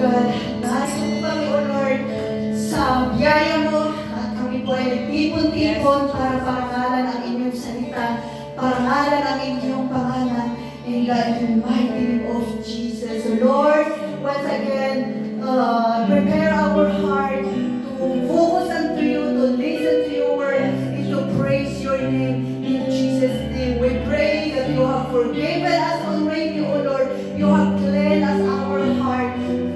God, narito po kami, O Lord, sa biyaya mo at kami po ay nagtipon-tipon para parangalan ang inyong salita, parangalan ang inyong pangalan, and God, in the mighty name of Jesus. So Lord, once again, prepare our heart to focus unto you, to listen to your word, and to praise your name in Jesus' name. We pray that you have forgiven us already, O Lord. You have cleansed us our heart,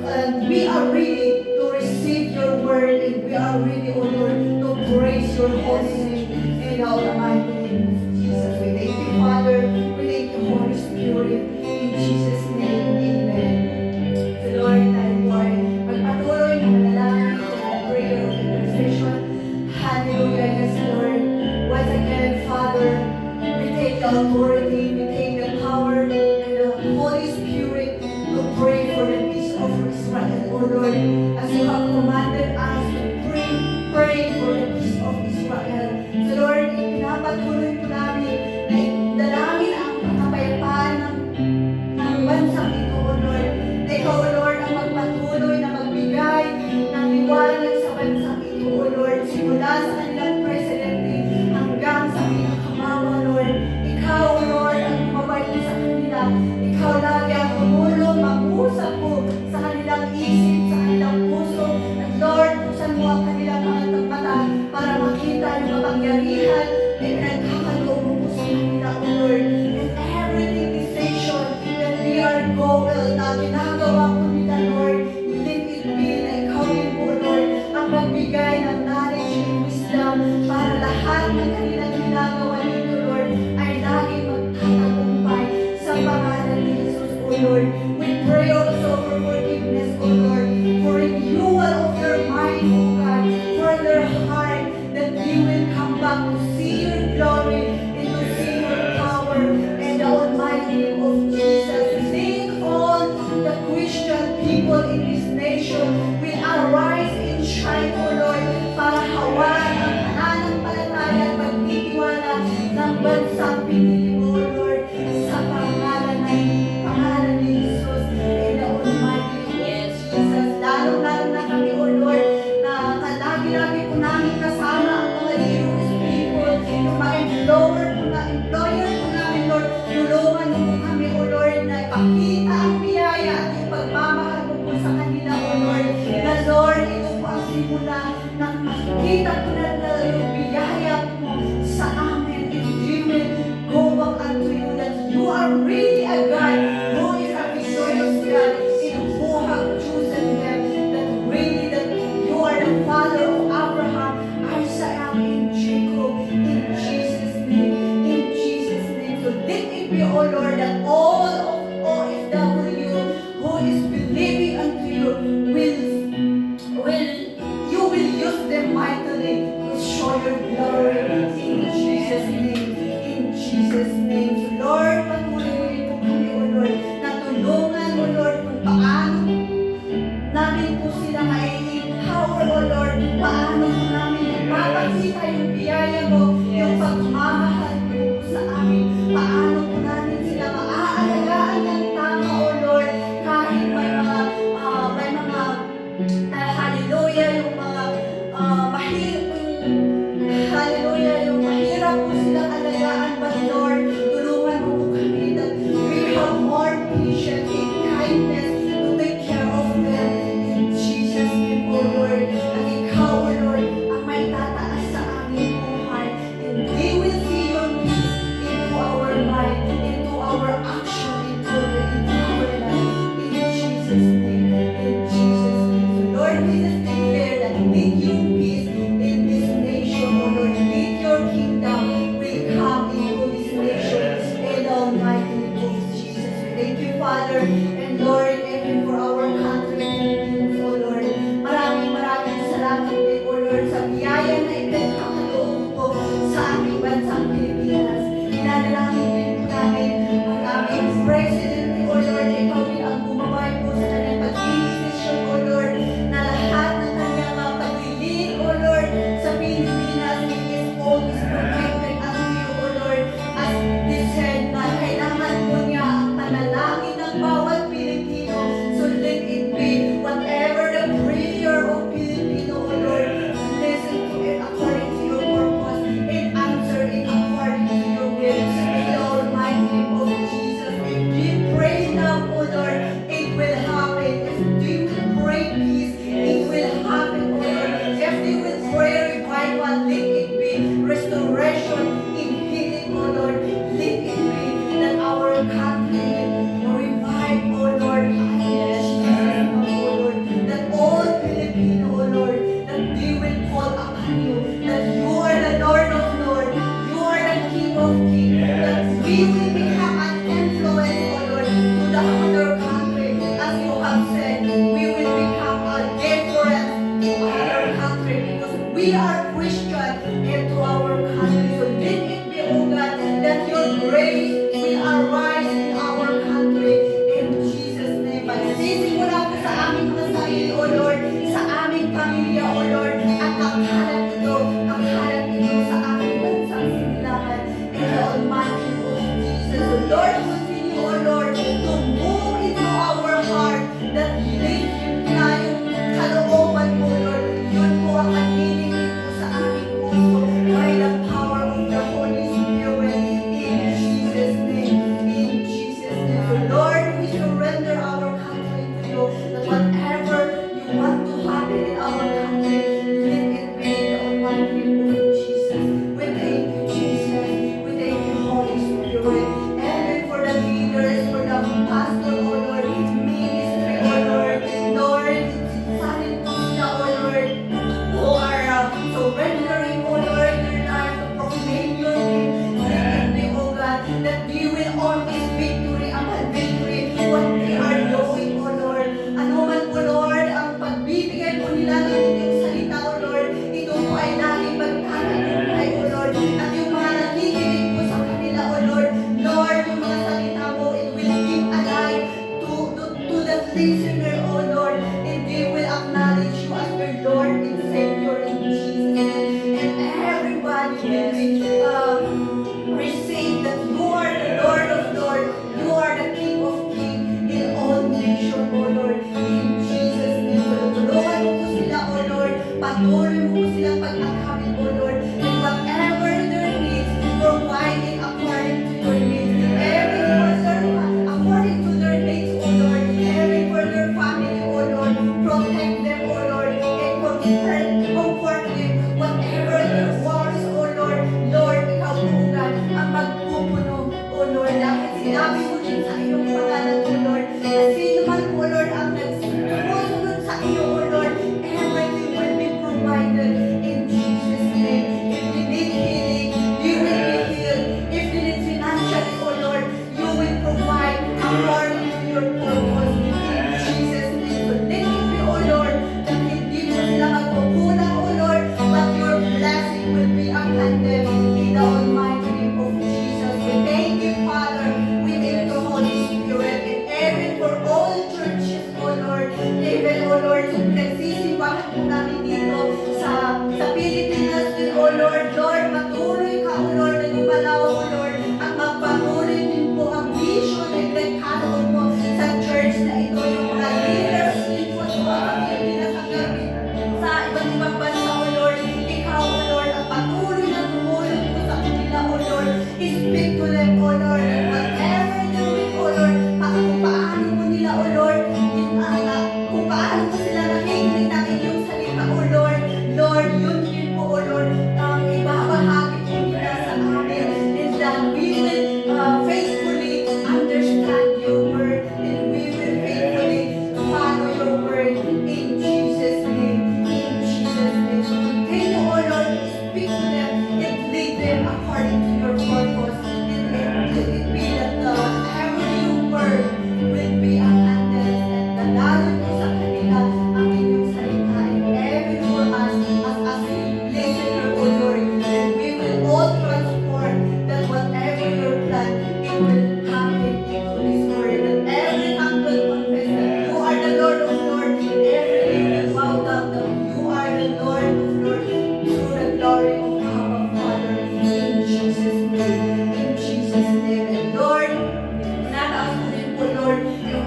and we are ready to receive your word, and we are ready, O Lord, to praise your holy name in the mighty name of Jesus. We thank you, Father. We thank you, Holy Spirit. In Jesus' name, amen. So Lord, tayo po ay magpatuloy na manalangin sa prayer of intercession. Hallelujah, yes, Lord. Once again, Father, we take the authority, we take the power, and the Holy Spirit to pray for the peace of Israel, O Lord, as you have commanded us to pray for the peace of Israel. So Lord, pinapatuloy po namin na dalangin ang kapayapaan ng bansang ito, O Lord. Na ikaw, O Lord, ang magpatuloy na magbigay ng liwanag sa bansang ito, O Lord, simula sa kanilang presidente hanggang sa pinakamama, Lord. Ikaw, O Lord, ang mabait sa kanila. Ikaw lagi ang tumulong, mag-usap po sa kanilang isip, sa kanilang puso. At Lord, buksan mo ang kanilang mga mata para makita yung kapangyarihan na pinagkakaloob mo po sa kanila, O Lord. And every decision that we are going, na ginagawa po nila, Lord, let it be na ikaw din po, Lord, ang magbigay ng knowledge and wisdom para lahat ng kanilang ginagawa nito, Lord, ay laging magtatagumpay sa pangalan ni Jesus, O Lord. We pray also for forgiveness, O Lord, for renewal of their mind, O God, for their heart, that you will come back to see your glory and to see your power and the almighty name of Jesus. Think on the Christian people in this nation will arise and shine, O Lord, para hawakan ang pananampalataya at pagtitiwala ng bansang pinili mo, O Lord, sa pangalan ni Jesus and the almighty name of Jesus. Lalo-lalo na kami, O Lord, na lagi-lagi po namin kasama ang mga Jewish people, yung mga employer po namin, Lord, tulungan mo po kami, O Lord, na ipakita ang biyaya at yung pagmamahal mo po sa kanila, O Lord, na Lord, ito po ang simula ng makikita po na yung biyaya mo sa amin, and we will go back unto you, that you are really a God who is a victorious God, in who have chosen them, that really that you are the Father of Abraham, Isaac, and Jacob, in Jesus' name, in Jesus' name. So let it be, O Lord, that all of OFW who is believing unto you you will use them mightily to show your glory in Jesus' name, in Jesus' name. So Lord, patuloy po kami, O Lord, na tulungan, O Lord, kung paano namin po sila ma-empower, O Lord, paano po namin mapapakita yung biyaya mo, yung pagmamahal mo sa amin, paano po namin sila maaalagaan ng tama, O Lord, kahit may mga hallelujah, yung mga hallelujah, yung mahirap po silang alagaan, but Lord, tulungan mo po kami that we have more patience and kindness to take care of them in Jesus' name, O Lord. At ikaw, O Lord, ang may tataas sa aming buhay, and we will see your peace into our life, into our action, into our life, in Jesus' name, in Jesus' name. So Lord, we just declare that with your peace in this nation, O Lord, with your kingdom will come into this nation in the almighty name of Jesus. We thank you, Father, and Lord, even for our country, Philippines, O Lord. Maraming salamat din, O Lord, sa biyaya na ipinagkakaloob mo sa aming bansang Pilipinas. Inanalangin din po namin ang aming President, O Lord, ikaw din ang bumabay po sa kanyang pag-decision, O Lord, na lahat ng kanyang mga paglilin, O Lord, sa Pilipinas, it is always protected unto you, O Lord, as they said na kailangan po niya ang panalangin ng bawat Pilipino. So let listener, O Lord, and they will acknowledge you as their Lord and Savior in Jesus' name. And everybody will receive that you are the Lord of Lords, you are the King of Kings in all nations, O Lord, in Jesus' name. Tulungan mo po sila, O Lord, patuloy mo po silang pag-akawin, O Lord, and whatever their needs, provide it according to your needs. According to their needs, O Lord, every for their family, O Lord, protect them, O Lord, and comfort them, whatever their worries, O Lord, Lord, ikaw buugan ang magpupuno, O Lord, dahil sinabi mo din sa iyong pangalan, O Lord, na sino man, O Lord, ang nagsusunod sa iyo, O Lord, everything will be provided in Jesus' name. If they need healing, you will be healed. If they need financially, O Lord, you will provide according to your purpose in Jesus' name. So thank you, O Lord, that hindi mo sila magkukulang, O Lord, but your blessing will be upon them in the almighty name of Jesus. We thank you, Father. We thank you, Holy Spirit, and even for all churches, O Lord, even, O Lord, yung nagsisibahan po namin dito sa Pilipinas din, O Lord, Lord, patuloy ka, O Lord, na gumalaw, O Lord, ang magpatuloy din po ang vision at nagkaroon mo sa church na ito, yung mga leaders din po sa mga Pilipinas hanggang sa iba't ibang bansa, O Lord, ikaw, O Lord, ang patuloy na tumulong po sa kanila, O Lord, speak to them, O Lord, and whatever they're doing, O Lord, kung paano mo nila, O Lord, kung paano mo sila nakikinig ng inyong salita, O Lord, Lord, yun din po, O Lord, ang ibabahagi po nila sa amin, is that we will faithfully understand your word, and we will faithfully follow your word in Jesus' name, in Jesus' name. So continue, O Lord, to speak to them and lead them according to your purpose, and let it be that whatever your word will be ang handles and dadaloy po sa kanila ang inyong salita, and even for us as a listener, O Lord, and we will all transform that whatever your plan, it will happen into this word, that every tongue will confess that you are the Lord of Lords, and every knee will bow down that you are the Lord of Lords, through the glory of our Father, in Jesus' name, in Jesus' name. And Lord, nataas mo din po, Lord, yung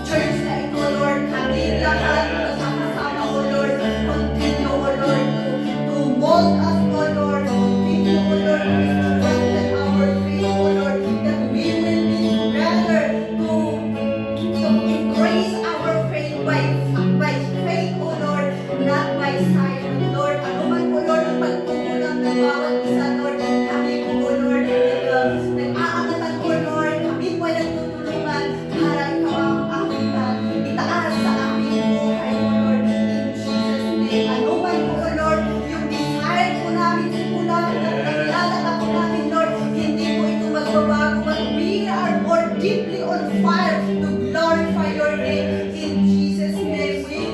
church na ito, Lord, kami lahat kasama-sama, O Lord, continue, O Lord, to mold us, O Lord, continue, O Lord, to strengthen our faith, O Lord, that we will be together to increase our faith by faith, O Lord, not by sight, O Lord. Ano man, O Lord, ang pagkukulang ng bawat isa, Lord, kami po, O Lord, nag-aangatan, O Lord, kami po ay nagtutulungan para ikaw ang aming itaas sa aming buhay, O Lord, in Jesus' name. Ano man po, O Lord, yung desire po namin simula na naglalala po namin, Lord, hindi po ito magbabago, but we are more deeply on fire to glorify your name in Jesus' name. We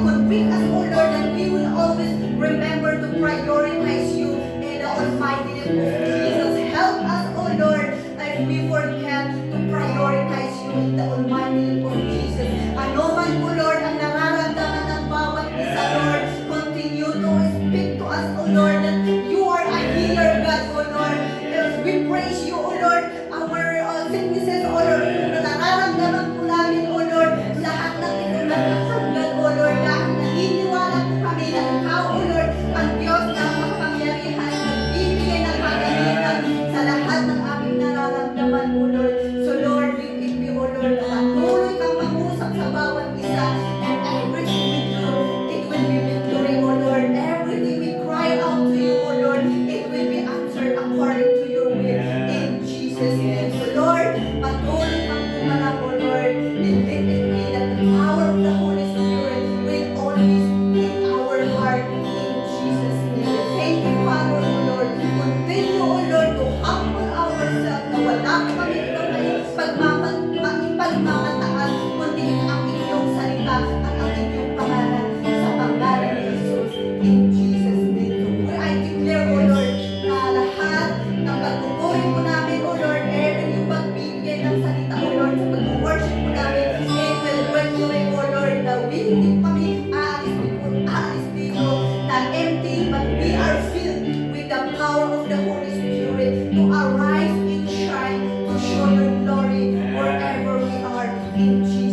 convict us, O Lord, that we will always remember to prioritize you in the almighty name of Jesus. Help us, O Lord, if we forget to prioritize you in the almighty name of Jesus. Ano man po, Lord, ang nararamdaman ng bawat isa, Lord, continue to speak to us, O Lord, that you are a healer, God, O Lord. As we praise you, O Lord, our sicknesses, O Lord, na nararamdaman po namin, O Lord, lahat ng ito nagkasanggal, O Lord, dahil naniniwala po kami na ikaw, O Lord, ang Diyos ng makapangyarihan, nagbibigay ng kagalingan sa lahat ng aming nararamdaman, O Lord. So Lord, let it be, O Lord, na patuloy kang mangusap sa bawat isa, and everything we do, it will be victory, O Lord. Everything we cry out to you, O Lord, it will be answered according to your will, in Jesus' name. So Lord, patuloy kang gumanap, O Lord, and let it be that the power of the Holy Spirit will always be in our heart, in Jesus' name. Thank you, Father, O Lord. Continue, O Lord, to humble ourselves na wala kami ibang pagmamahal In Jesus'